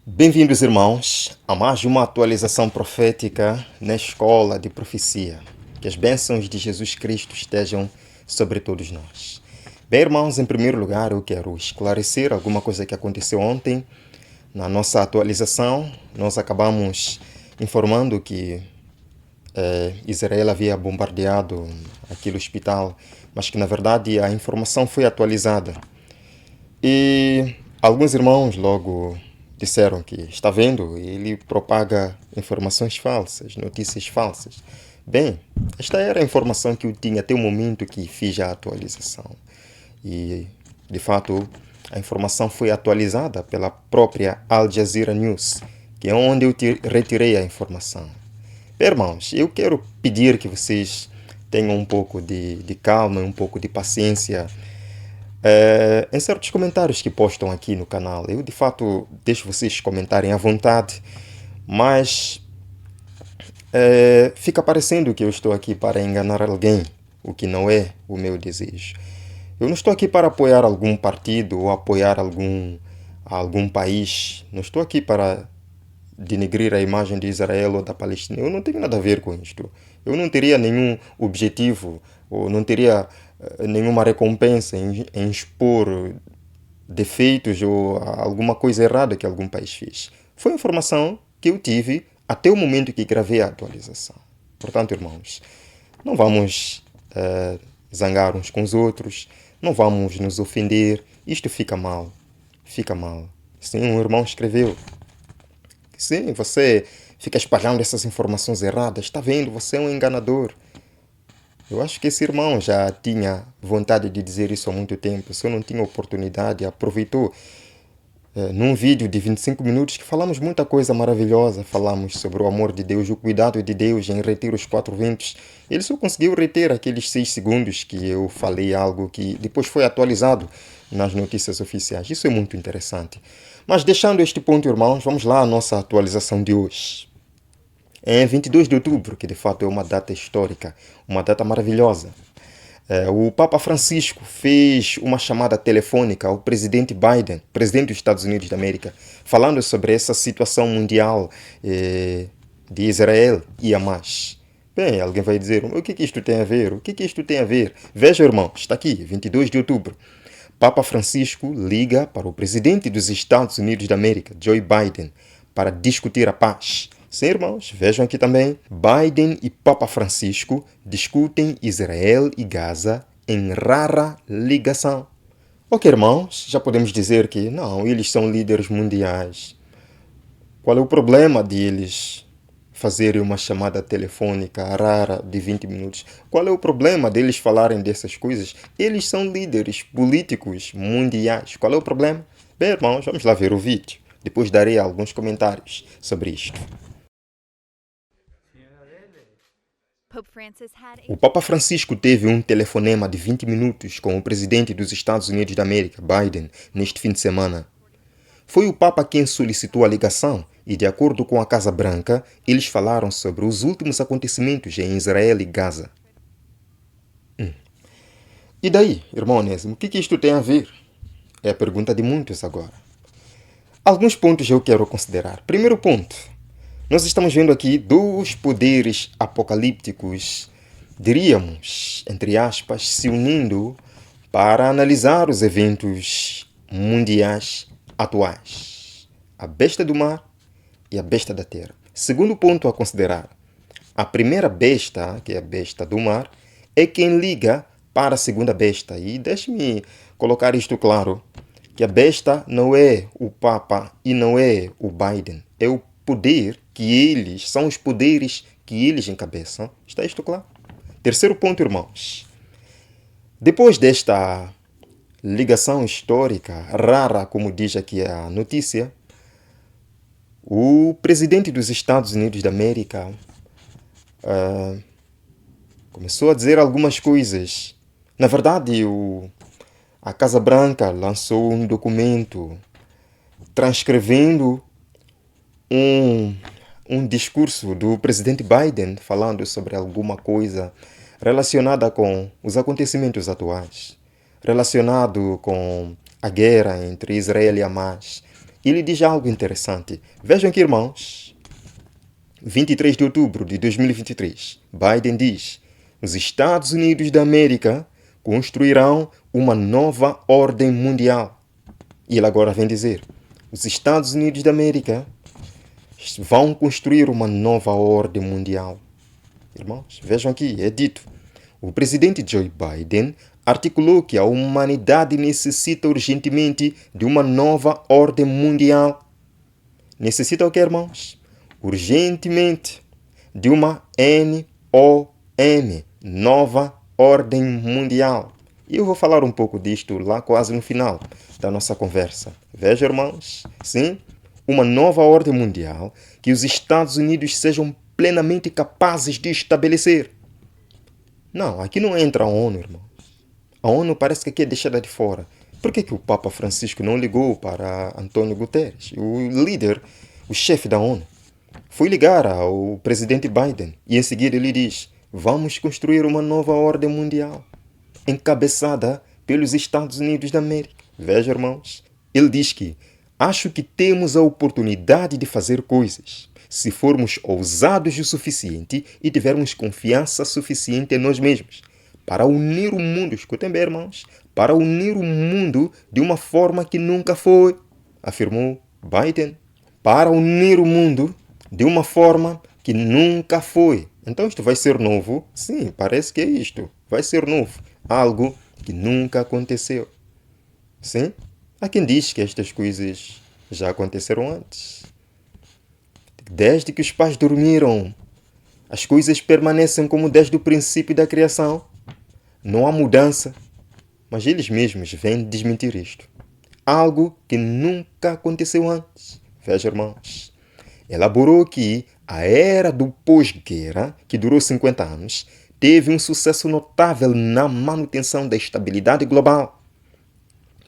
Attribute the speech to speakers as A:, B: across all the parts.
A: Bem-vindos, irmãos, a mais uma atualização profética na escola de profecia. Que as bênçãos de Jesus Cristo estejam sobre todos nós. Bem, irmãos, em primeiro lugar, eu quero esclarecer alguma coisa que aconteceu ontem. Na nossa atualização, nós acabamos informando que Israel havia bombardeado aquele hospital, mas que, na verdade, a informação foi atualizada. E alguns irmãos logo disseram que, está vendo, ele propaga informações falsas, notícias falsas. Bem, esta era a informação que eu tinha até o momento que fiz a atualização. E, de fato, a informação foi atualizada pela própria Al Jazeera News, que é onde eu retirei a informação. Bem, irmãos, eu quero pedir que vocês tenham um pouco de calma, um pouco de paciência em certos comentários que postam aqui no canal. Eu, de fato, deixo vocês comentarem à vontade, mas fica parecendo que eu estou aqui para enganar alguém, o que não é o meu desejo. Eu não estou aqui para apoiar algum partido ou apoiar algum país. Não estou aqui para denegrir a imagem de Israel ou da Palestina. Eu não tenho nada a ver com isto. Eu não teria nenhum objetivo ou não teria nenhuma recompensa em expor defeitos ou alguma coisa errada que algum país fez. Foi a informação que eu tive até o momento que gravei a atualização. Portanto, irmãos, não vamos zangar uns com os outros, não vamos nos ofender. Isto fica mal. Fica mal. Sim, um irmão escreveu. Sim, você fica espalhando essas informações erradas. Está vendo? Você é um enganador. Eu acho que esse irmão já tinha vontade de dizer isso há muito tempo. Se eu não tinha oportunidade, aproveitou. Num vídeo de 25 minutos que falamos muita coisa maravilhosa. Falamos sobre o amor de Deus, o cuidado de Deus em reter os 4 ventos. Ele só conseguiu reter aqueles 6 segundos que eu falei algo que depois foi atualizado nas notícias oficiais. Isso é muito interessante. Mas deixando este ponto, irmãos, vamos lá à nossa atualização de hoje. Em 22 de outubro, que de fato é uma data histórica, uma data maravilhosa, o Papa Francisco fez uma chamada telefônica ao presidente Biden, presidente dos Estados Unidos da América, falando sobre essa situação mundial de Israel e Hamas. Bem, alguém vai dizer, o que isto tem a ver? O que isto tem a ver? Veja, irmão, está aqui, 22 de outubro. Papa Francisco liga para o presidente dos Estados Unidos da América, Joe Biden, para discutir a paz. Sim, irmãos, vejam aqui também. Biden e Papa Francisco discutem Israel e Gaza em rara ligação. Ok, irmãos, já podemos dizer que não, eles são líderes mundiais. Qual é o problema deles fazerem uma chamada telefônica rara de 20 minutos? Qual é o problema deles falarem dessas coisas? Eles são líderes políticos mundiais. Qual é o problema? Bem, irmãos, vamos lá ver o vídeo. Depois darei alguns comentários sobre isto. O Papa Francisco teve um telefonema de 20 minutos com o presidente dos Estados Unidos da América, Biden, neste fim de semana. Foi o Papa quem solicitou a ligação e, de acordo com a Casa Branca, eles falaram sobre os últimos acontecimentos em Israel e Gaza. E daí, irmão Onésimo, o que isto tem a ver? É a pergunta de muitos agora. Alguns pontos eu quero considerar. Primeiro ponto, nós estamos vendo aqui 2 poderes apocalípticos, diríamos, entre aspas, se unindo para analisar os eventos mundiais atuais. A besta do mar e a besta da terra. Segundo ponto a considerar. A primeira besta, que é a besta do mar, é quem liga para a segunda besta. E deixe-me colocar isto claro, que a besta não é o Papa e não é o Biden. É o poder que eles, são os poderes que eles encabeçam. Está isto claro? Terceiro ponto, irmãos. Depois desta ligação histórica, rara, como diz aqui a notícia, o presidente dos Estados Unidos da América começou a dizer algumas coisas. Na verdade, a Casa Branca lançou um documento transcrevendo um discurso do presidente Biden falando sobre alguma coisa relacionada com os acontecimentos atuais, relacionado com a guerra entre Israel e Hamas, ele diz algo interessante. Vejam aqui, irmãos. 23 de outubro de 2023, Biden diz: os Estados Unidos da América construirão uma nova ordem mundial. E ele agora vem dizer: os Estados Unidos da América vão construir uma nova ordem mundial. Irmãos, vejam aqui, é dito. O presidente Joe Biden articulou que a humanidade necessita urgentemente de uma nova ordem mundial. Necessita o que, irmãos? Urgentemente de uma NOM, nova ordem mundial. E eu vou falar um pouco disto lá quase no final da nossa conversa. Veja, irmãos, sim, uma nova ordem mundial que os Estados Unidos sejam plenamente capazes de estabelecer. Não, aqui não entra a ONU, irmãos. A ONU parece que aqui é deixada de fora. Por que o Papa Francisco não ligou para Antônio Guterres, o líder, o chefe da ONU? Foi ligar ao presidente Biden e em seguida ele diz: vamos construir uma nova ordem mundial, encabeçada pelos Estados Unidos da América. Veja, irmãos, ele diz que acho que temos a oportunidade de fazer coisas se formos ousados o suficiente e tivermos confiança suficiente em nós mesmos para unir o mundo, escutem bem, irmãos, para unir o mundo de uma forma que nunca foi, afirmou Biden. Para unir o mundo de uma forma que nunca foi. Então isto vai ser novo? Sim, parece que é isto. Vai ser novo. Algo que nunca aconteceu. Sim? Há quem diz que estas coisas já aconteceram antes. Desde que os pais dormiram, as coisas permanecem como desde o princípio da criação. Não há mudança. Mas eles mesmos vêm desmentir isto. Algo que nunca aconteceu antes. Veja, irmãos. Elaborou que a era do pós-guerra, que durou 50 anos, teve um sucesso notável na manutenção da estabilidade global,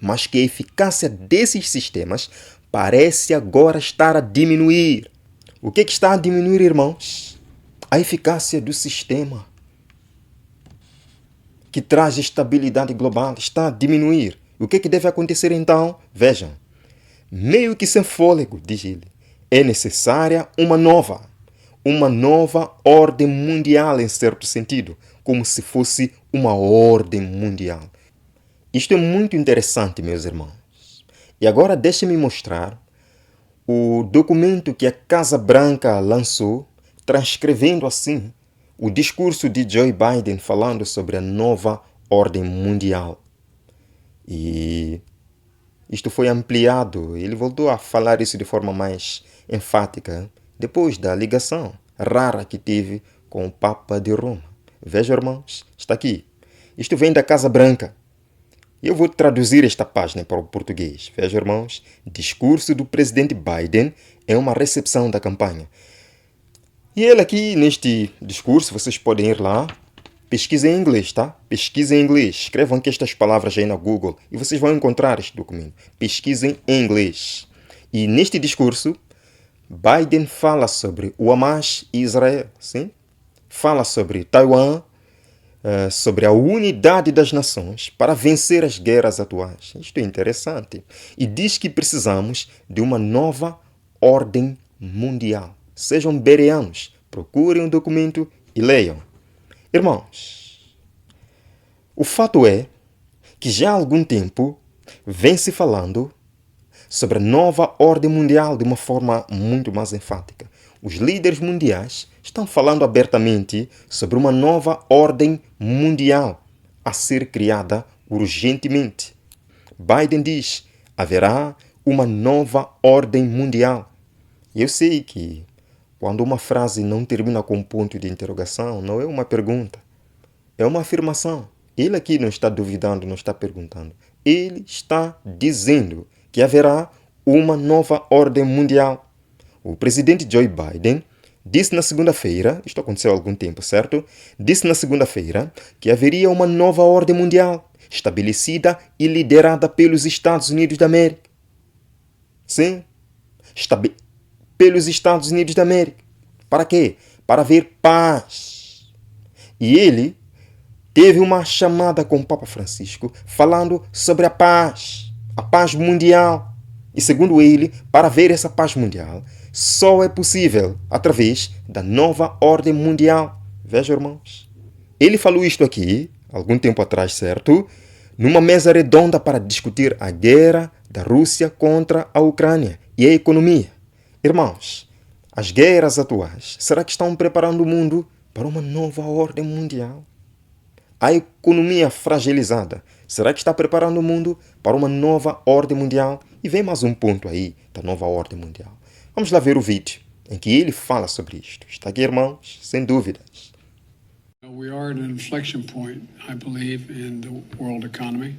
A: mas que a eficácia desses sistemas parece agora estar a diminuir. O que está a diminuir, irmãos? A eficácia do sistema que traz estabilidade global está a diminuir. O que deve acontecer então? Vejam, meio que sem fôlego, diz ele, é necessária uma nova ordem mundial em certo sentido, como se fosse uma ordem mundial. Isto é muito interessante, meus irmãos. E agora deixem-me mostrar o documento que a Casa Branca lançou, transcrevendo assim o discurso de Joe Biden falando sobre a nova ordem mundial. E isto foi ampliado, ele voltou a falar isso de forma mais enfática depois da ligação rara que teve com o Papa de Roma. Veja, irmãos, está aqui. Isto vem da Casa Branca. Eu vou traduzir esta página para o português. Veja, irmãos, discurso do presidente Biden é uma recepção da campanha. E ele aqui, neste discurso, vocês podem ir lá, pesquisem em inglês, tá? Pesquisem em inglês. Escrevam aqui estas palavras aí na Google e vocês vão encontrar este documento. Pesquisem em inglês. E neste discurso, Biden fala sobre o Hamas e Israel, sim? Fala sobre Taiwan, sobre a unidade das nações para vencer as guerras atuais. Isto é interessante. E diz que precisamos de uma nova ordem mundial. Sejam bereanos, procurem o documento e leiam. Irmãos, o fato é que já há algum tempo vem-se falando sobre a nova ordem mundial de uma forma muito mais enfática. Os líderes mundiais estão falando abertamente sobre uma nova ordem mundial a ser criada urgentemente. Biden diz: haverá uma nova ordem mundial. Eu sei que quando uma frase não termina com um ponto de interrogação, não é uma pergunta, é uma afirmação. Ele aqui não está duvidando, não está perguntando. Ele está dizendo que haverá uma nova ordem mundial. O presidente Joe Biden disse na segunda-feira, isto aconteceu há algum tempo, certo? Disse na segunda-feira que haveria uma nova ordem mundial, estabelecida e liderada pelos Estados Unidos da América. Sim, pelos Estados Unidos da América. Para quê? Para haver paz. E ele teve uma chamada com o Papa Francisco falando sobre a paz mundial. E segundo ele, para haver essa paz mundial, só é possível através da nova ordem mundial. Veja, irmãos. Ele falou isto aqui, algum tempo atrás, certo? Numa mesa redonda para discutir a guerra da Rússia contra a Ucrânia e a economia. Irmãos, as guerras atuais, será que estão preparando o mundo para uma nova ordem mundial? A economia fragilizada, será que está preparando o mundo para uma nova ordem mundial? E vem mais um ponto aí da nova ordem mundial. Vamos lá ver o vídeo em que ele fala sobre isto. Está aqui, irmãos, sem dúvidas.
B: We are at an inflection point, I believe, in the world economy.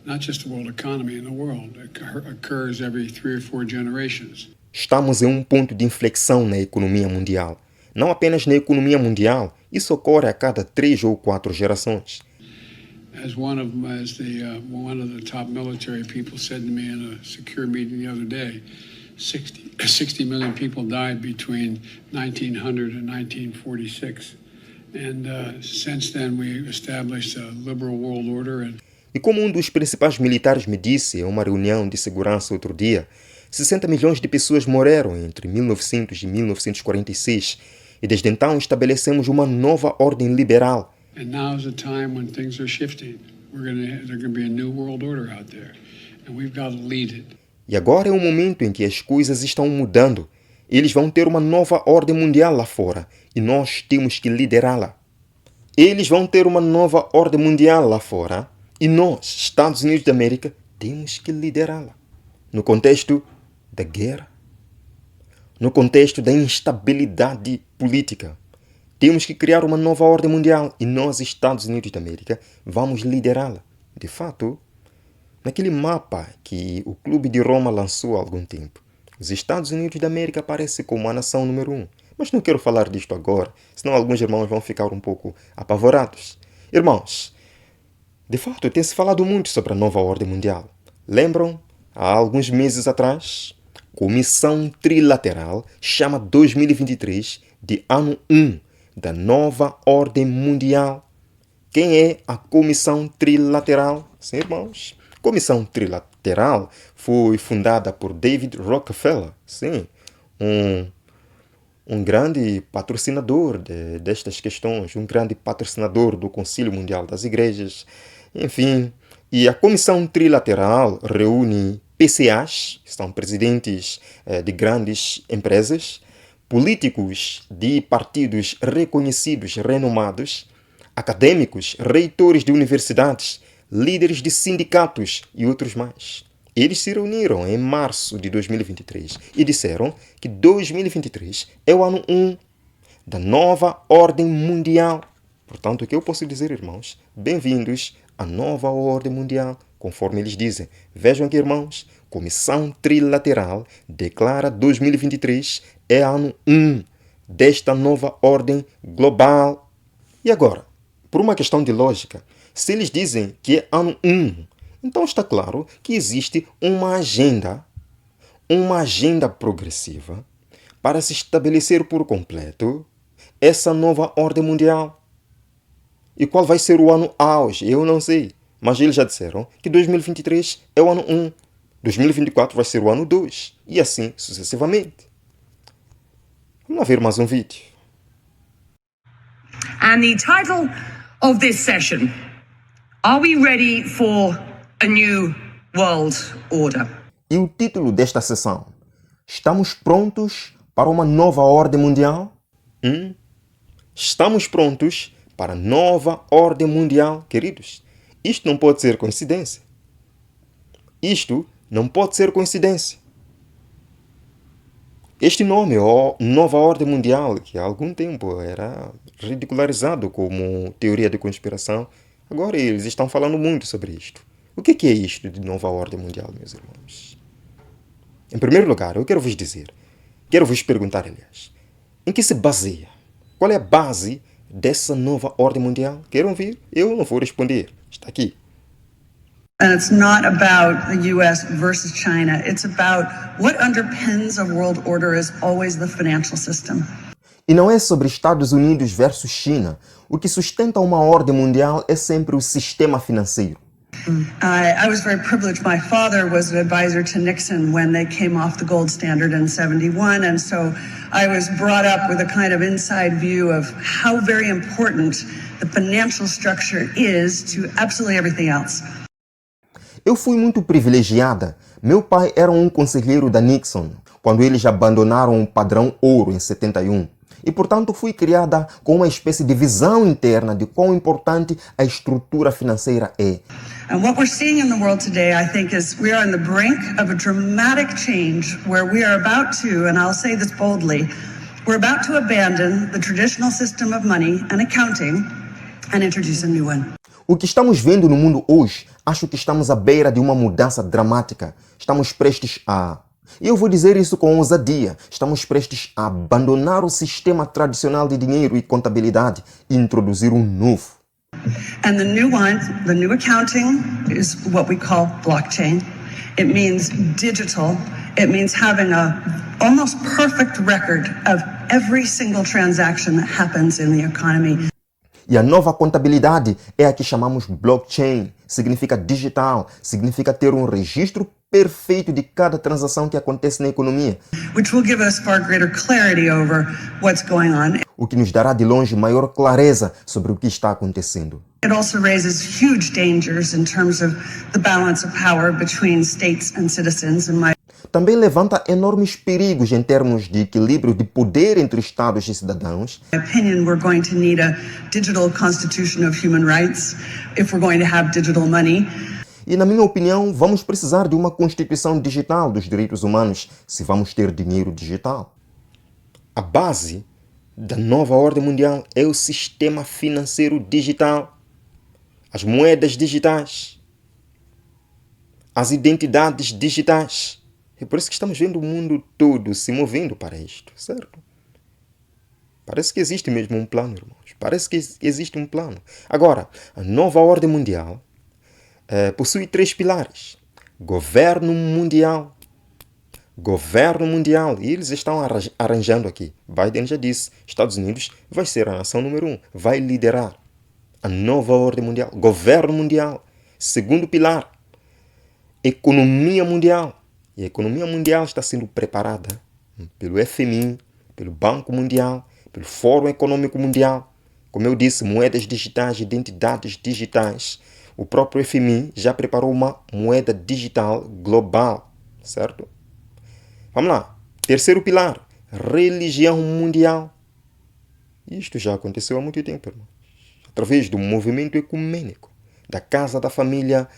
B: Not just the world economy, in the world. It occurs every 3 or 4 generations.
A: Estamos em um ponto de inflexão na economia mundial. Não apenas na economia mundial, isso ocorre a cada 3 ou 4 gerações.
B: As one of the top military people said to me in a secure meeting the other day, 60 million people died between 1900 and 1946. And since then we established a liberal world order.
A: E como um dos principais militares me disse em uma reunião de segurança outro dia, 60 milhões de pessoas morreram entre 1900 e 1946 e desde então estabelecemos uma nova ordem liberal.
B: And now is the time when things are shifting. There's going to be a new world order out there, and we've got to lead it.
A: E agora é o momento em que as coisas estão mudando. Eles vão ter uma nova ordem mundial lá fora e nós temos que liderá-la. Eles vão ter uma nova ordem mundial lá fora e nós, Estados Unidos da América, temos que liderá-la. No contexto da guerra, no contexto da instabilidade política, temos que criar uma nova ordem mundial e nós, Estados Unidos da América, vamos liderá-la. De fato, naquele mapa que o Clube de Roma lançou há algum tempo, os Estados Unidos da América aparecem como a nação número 1. Mas não quero falar disto agora, senão alguns irmãos vão ficar um pouco apavorados. Irmãos, de fato, tem-se falado muito sobre a nova ordem mundial. Lembram? Há alguns meses atrás, a Comissão Trilateral chama 2023 de ano 1 da nova ordem mundial. Quem é a Comissão Trilateral? Sim, irmãos. A Comissão Trilateral foi fundada por David Rockefeller, sim, um grande patrocinador destas questões, um grande patrocinador do Concílio Mundial das Igrejas, enfim. E a Comissão Trilateral reúne PCAs, que são presidentes de grandes empresas, políticos de partidos reconhecidos, renomados, acadêmicos, reitores de universidades, líderes de sindicatos e outros mais. Eles se reuniram em março de 2023 e disseram que 2023 é o ano 1 da nova ordem mundial. Portanto, o que eu posso dizer, irmãos? Bem-vindos à nova ordem mundial, conforme eles dizem. Vejam aqui, irmãos, Comissão Trilateral declara 2023 é ano 1 desta nova ordem global. E agora, por uma questão de lógica, se eles dizem que é ano 1, então está claro que existe uma agenda progressiva para se estabelecer por completo essa nova ordem mundial. E qual vai ser o ano auge? Eu não sei. Mas eles já disseram que 2023 é o ano 1, 2024 vai ser o ano 2 e assim sucessivamente. Vamos lá ver mais um vídeo.
C: And the title of this session, Are we ready for a new world order?
A: E o título desta sessão, Estamos prontos para uma nova ordem mundial? Estamos prontos para a nova ordem mundial, queridos? Isto não pode ser coincidência. Isto não pode ser coincidência. Este nome, Nova Ordem Mundial, que há algum tempo era ridicularizado como teoria de conspiração, agora eles estão falando muito sobre isto. O que é isto de Nova Ordem Mundial, meus irmãos? Em primeiro lugar, eu quero vos perguntar, aliás, em que se baseia? Qual é a base dessa nova ordem mundial? Querem ouvir? Eu não vou responder. Está aqui.
D: And it's not about the US versus China. It's about what underpins a world order is always the financial system.
A: E não é sobre Estados Unidos versus China. O que sustenta uma ordem mundial é sempre o sistema financeiro.
D: I was very privileged. My father was an advisor to Nixon when they came off the gold standard in 71. And so I was brought up with a kind of inside view of how very important the financial structure is to absolutely everything else.
A: Eu fui muito privilegiada. Meu pai era um conselheiro da Nixon, quando eles abandonaram o padrão ouro em 71. E, portanto, fui criada com uma espécie de visão interna de quão importante a estrutura financeira é.
D: And what we're seeing in the world today, I think, is we are on the brink of a dramatic change where we are about to, and I'll say this boldly, we're about to abandon the traditional system of money and accounting and introduce a new one.
A: O que estamos vendo no mundo hoje, acho que estamos à beira de uma mudança dramática. Estamos prestes a... E eu vou dizer isso com ousadia. Estamos prestes a abandonar o sistema tradicional de dinheiro e contabilidade e introduzir um novo.
D: And the new one, the new accounting, is what we call blockchain. It means digital. It means having a almost perfect record of every single transaction that happens in the economy.
A: E a nova contabilidade é a que chamamos blockchain. Significa digital, significa ter um registro perfeito de cada transação que acontece na economia.
D: Which will give us far greater clarity over what's going on.
A: O que nos dará de longe maior clareza sobre o que está acontecendo.
D: It also raises huge dangers in terms of the balance of power between states and citizens.
A: Também levanta enormes perigos em termos de equilíbrio de poder entre Estados e cidadãos.
D: In my opinion, we're going to need a digital constitution of human rights if we're going to have digital money.
A: E, na minha opinião, vamos precisar de uma Constituição digital dos direitos humanos se vamos ter dinheiro digital. A base da nova ordem mundial é o sistema financeiro digital, as moedas digitais, as identidades digitais. É por isso que estamos vendo o mundo todo se movendo para isto, certo? Parece que existe mesmo um plano, irmãos. Parece que existe um plano. Agora, a nova ordem mundial possui 3 pilares. Governo mundial. E eles estão arranjando aqui. Biden já disse, Estados Unidos vai ser a nação número 1. Vai liderar a nova ordem mundial. Governo mundial. Segundo pilar, economia mundial. E a economia mundial está sendo preparada pelo FMI, pelo Banco Mundial, pelo Fórum Econômico Mundial. Como eu disse, moedas digitais, identidades digitais. O próprio FMI já preparou uma moeda digital global, certo? Vamos lá. Terceiro pilar, religião mundial. Isto já aconteceu há muito tempo, irmão. Através do movimento ecumênico, da Casa da Família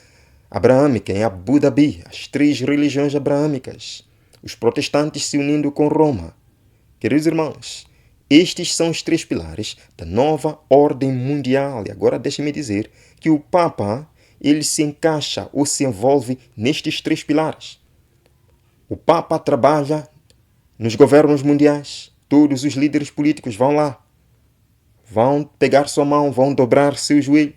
A: Abraâmica em Abu Dhabi, as 3 religiões abraâmicas, os protestantes se unindo com Roma. Queridos irmãos, estes são os 3 pilares da nova ordem mundial. E agora deixe-me dizer que o Papa, ele se encaixa ou se envolve nestes 3 pilares. O Papa trabalha nos governos mundiais. Todos os líderes políticos vão lá. Vão pegar sua mão, vão dobrar seu joelho.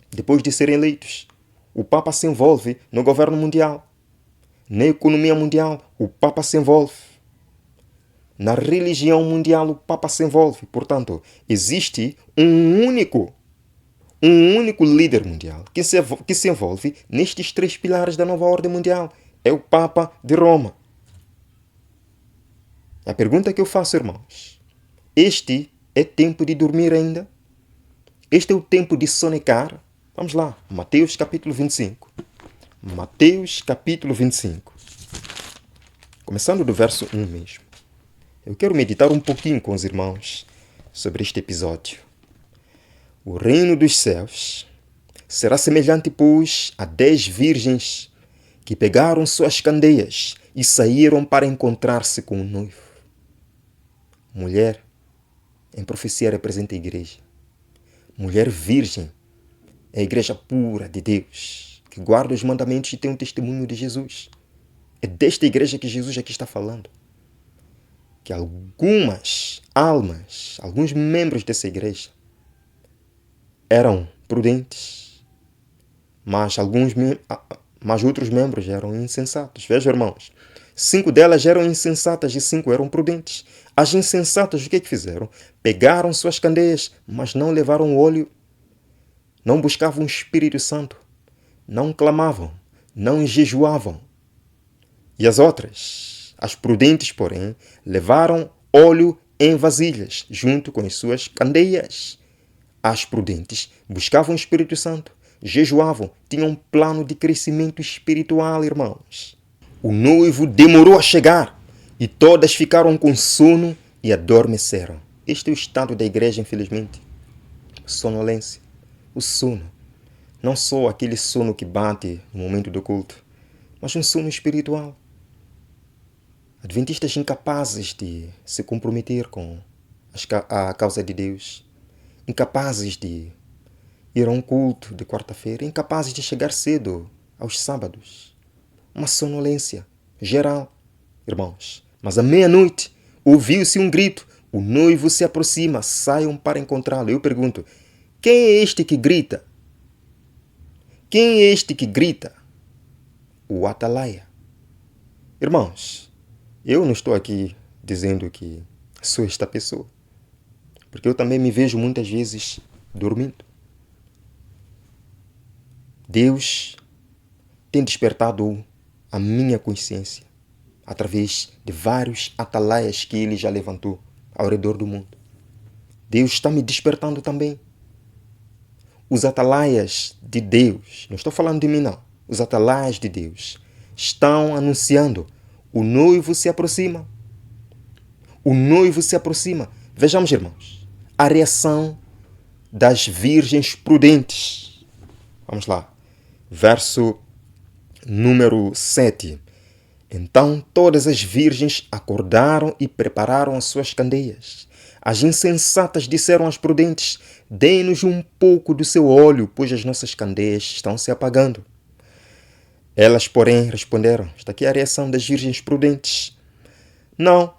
A: Depois de serem eleitos, o Papa se envolve no governo mundial. Na economia mundial, o Papa se envolve. Na religião mundial, o Papa se envolve. Portanto, existe um único líder mundial que se envolve nestes 3 pilares da nova ordem mundial. É o Papa de Roma. A pergunta que eu faço, irmãos, este é tempo de dormir ainda? Este é o tempo de sonecar? Vamos lá, Mateus capítulo 25. Mateus capítulo 25. Começando do verso 1 mesmo. Eu quero meditar um pouquinho com os irmãos sobre este episódio. O reino dos céus será semelhante, pois, a 10 virgens que pegaram suas candeias e saíram para encontrar-se com o noivo. Mulher, em profecia, representa a igreja. Mulher virgem é a igreja pura de Deus, que guarda os mandamentos e tem um testemunho de Jesus. É desta igreja que Jesus aqui está falando. Que algumas almas, alguns membros dessa igreja eram prudentes, mas outros membros eram insensatos. Veja, irmãos, 5 delas eram insensatas e 5 eram prudentes. As insensatas, o que fizeram? Pegaram suas candeias, mas não levaram óleo. Não buscavam o Espírito Santo. não clamavam, não jejuavam. E as outras, as prudentes, porém, levaram óleo em vasilhas, junto com as suas candeias. As prudentes buscavam o Espírito Santo, jejuavam, tinham um plano de crescimento espiritual, irmãos. O noivo demorou a chegar e todas ficaram com sono e adormeceram. Este é o estado da igreja, infelizmente. Sonolência, o sono. Não só aquele sono que bate no momento do culto, mas um sono espiritual. Adventistas incapazes de se comprometer com a causa de Deus, incapazes de ir a um culto de quarta-feira, incapazes de chegar cedo aos sábados. Uma sonolência geral, irmãos. Mas à meia-noite ouviu-se um grito, o noivo se aproxima, saiam para encontrá-lo. Eu pergunto, quem é este que grita? Quem é este que grita? O atalaia. Irmãos, eu não estou aqui dizendo que sou esta pessoa, porque eu também me vejo muitas vezes dormindo. Deus tem despertado a minha consciência através de vários atalaias que Ele já levantou ao redor do mundo. Deus está me despertando também. Os atalaias de Deus, não estou falando de mim não, os atalaias de Deus estão anunciando: o noivo se aproxima. O noivo se aproxima. Vejamos, irmãos, a reação das virgens prudentes. Vamos lá. Verso número 7. Então todas as virgens acordaram e prepararam as suas candeias. As insensatas disseram às prudentes: dê-nos um pouco do seu óleo, pois as nossas candeias estão se apagando. Elas, porém, responderam, está aqui a reação das virgens prudentes: não,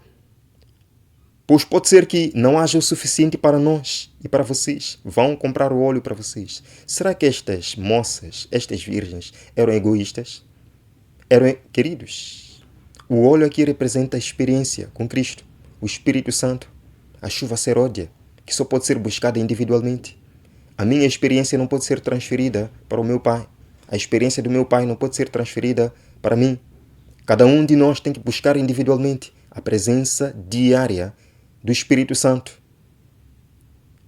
A: pois pode ser que não haja o suficiente para nós e para vocês. Vão comprar o óleo para vocês. Será que estas moças, estas virgens, eram egoístas? Queridos, o óleo aqui representa a experiência com Cristo, o Espírito Santo, a chuva seródia, que só pode ser buscada individualmente. A minha experiência não pode ser transferida para o meu pai. A experiência do meu pai não pode ser transferida para mim. Cada um de nós tem que buscar individualmente a presença diária do Espírito Santo.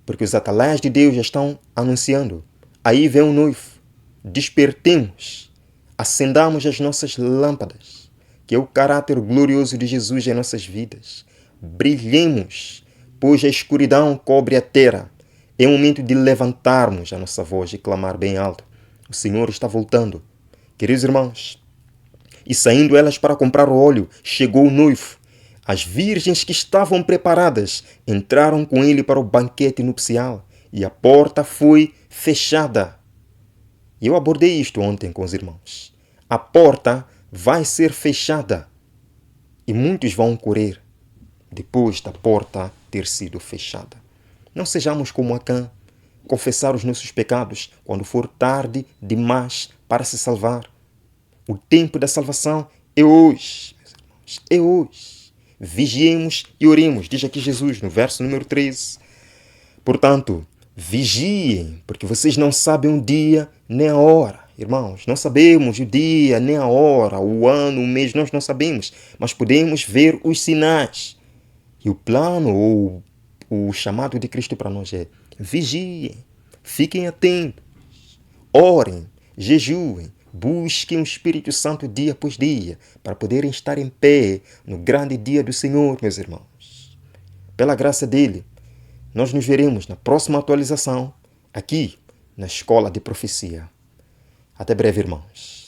A: Porque os atalaias de Deus já estão anunciando. Aí vem o noivo. Despertemos. Acendamos as nossas lâmpadas, que é o caráter glorioso de Jesus em nossas vidas. Brilhemos, pois a escuridão cobre a terra. É o momento de levantarmos a nossa voz e clamar bem alto: o Senhor está voltando. Queridos irmãos, e saindo elas para comprar o óleo, chegou o noivo. As virgens que estavam preparadas entraram com ele para o banquete nupcial e a porta foi fechada. Eu abordei isto ontem com os irmãos. A porta vai ser fechada e muitos vão correr depois da porta ter sido fechada. Não sejamos como Acã, confessar os nossos pecados quando for tarde demais para se salvar. O tempo da salvação é hoje, meus irmãos, é hoje. Vigiemos e oremos, diz aqui Jesus no verso número 13. Portanto, vigiem, porque vocês não sabem o dia nem a hora. Irmãos, não sabemos o dia, nem a hora, o ano, o mês, nós não sabemos, mas podemos ver os sinais. E o plano ou o chamado de Cristo para nós é: vigiem, fiquem atentos, orem, jejuem, busquem o Espírito Santo dia após dia, para poderem estar em pé no grande dia do Senhor, meus irmãos. Pela graça dele, nós nos veremos na próxima atualização, aqui na Escola de Profecia. Até breve, irmãos.